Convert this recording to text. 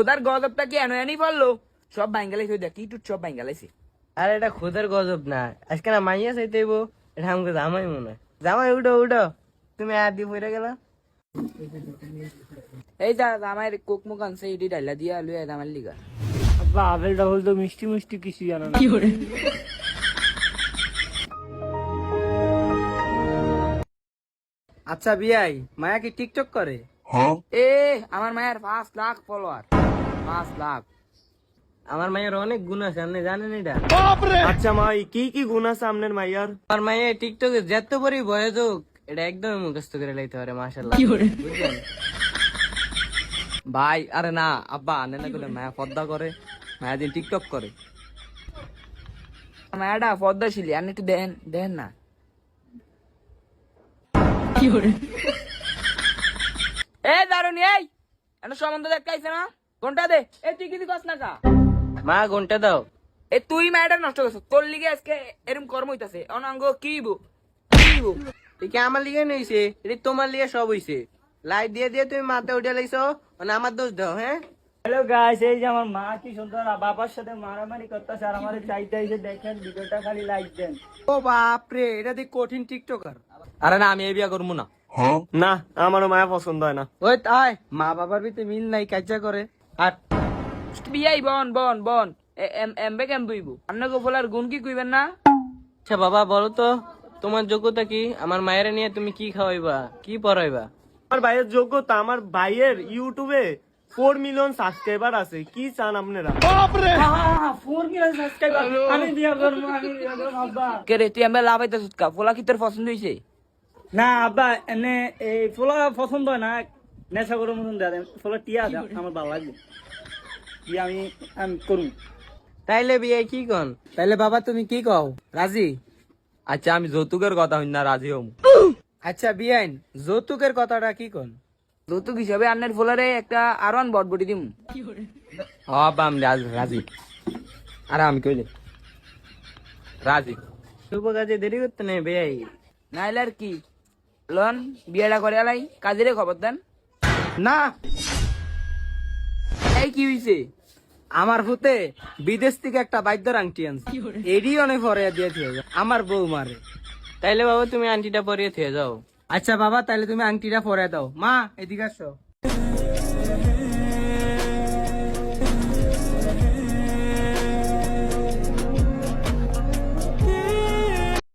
খোদার গজবটা কি এনে পড়লো? সব বাঙ্গালাইছে, দেখ কি সব বাঙ্গালাইছে। আর এটা খোদার গজব না, আজকে না মাইয়া চাইতে হইব, এটা আমাকে জামাই মনে হয়। জামাই উঠো উঠো, তুমি আর দিয়ে পড়ে গেলা। এই যা আমার কোক মুখ আনছে, ইডি ডাইলা দিয়া লুই আমার লিগা। আব্বা আপেল ডাবল তো মিষ্টি মিষ্টি কিছু জানো না। আচ্ছা বিয়াই, মায়া কি টিকটক করে? এ আমার মায়ের 5 লাখ ফলোয়ার, 5 লাখ। আমার মায়ের অনেক গুণ আছে, আপনি জানেন এটা? আচ্ছা মাই কি কি গুণ আছে আপনার মাইয়ার? আমার মায়ে টিকটকে যত পরি বয়স হোক, এটা একদম মুখস্থ করে লাইতে পারে, মাশাআল্লাহ। বুঝলেন ভাই? আরে না আব্বা, আনে না বলে মায়া পদ্মা করে, মায়া দিন টিকটক করে। মায়াটা পদ্মাশীলী, আপনি একটু দেন দেন না। এ দারুন, এই এনে সম্বন্ধ দেখাইছে না, কোনটা দে। এ তুই কিছু কস না কা? মা ঘন্টা দাও। এ তুই মায়াটা নষ্ট করছ, তোর লিগে আজকে এরকম কর্ম হইতাছে। অনাঙ্গ কি বো এটা আমার লিগে নইছে, এটা তোমার লিগে সব হইছে। লাইট দিয়ে দিয়ে তুমি মাথা উঠে লাইছো, মানে আমার দোষ দাও। হ্যাঁ হ্যালো গাইস, এই যে আমার মা কি সুন্দর বাবার সাথে মারামারি করতেছে, আর আমার চাইতে এসে দেখেন, ভিডিওটা খালি লাইক দেন। ও বাপ রে, এটা দেখ কঠিন টিকটকার। আরে না, আমি এই বিয়া করবো না। না আমারও মায়া পছন্দ হয় না। ওই তাই মা বাবার ভিতরে মিল নাই, কাজা করে। আর বিয়াই বন বন বন এমবে কেম বইব, আন্না গোফলার গুণ কি কইবেন না? আচ্ছা বাবা বলো তো, তোমার যোগ্যতা কি? আমার মায়ের নিয়ে তুমি কি খাওয়াইবা, কি পড়াইবা? আমার ভাইয়ের যোগ্যতা, আমার ভাইয়ের ইউটিউবে 4 মিলিয়ন সাবস্ক্রাইবার আছে, কি চান আপনারা? 4 মিলিয়ন সাবস্ক্রাইবার, আমি বিয়া করবো, আমি বিয়া করবো আব্বা। কে রে তুই এমবে লাভ হইতাছিস কা? ফলা কি তোর পছন্দ হইছে? না আব্বা, এনে এই ফোলা পছন্দ হয় না, নেশা করে মতন দেয়া দেন, ফোলা টিয়া দেন, আমার ভালো লাগবে, বিয়ে আমি আমি করুন। তাইলে বিয়ে কি কন? তাইলে বাবা তুমি কি কও, রাজি? আচ্ছা আমি যৌতুকের কথা হই না রাজি হম। আচ্ছা বিয়াইন, যৌতুকের কথাটা কি কন? যৌতুক হিসাবে আন্নের ফলারে একটা আরন বটবটি দিম। আব্বা আমি রাজি। আরে আমি কইলে রাজি। শুভ কাজে দেরি করতে নেই বেয়াই। নাইলে আর কি, লন বিয়েটা করে আলাই, কাজেরে খবর দেন না, এই কি হইছে? আমার ভূতে বিদেশ থেকে একটা বাদ্যর আংটি আনছে, এডি অনেক পরে দিয়ে থিয়ে যাও, আমার বউ মারে। তাইলে বাবা তুমি আংটিটা পরিয়ে থিয়ে যাও। আচ্ছা বাবা, তাইলে তুমি আংটিটা পরে দাও। মা এদিকে আসো।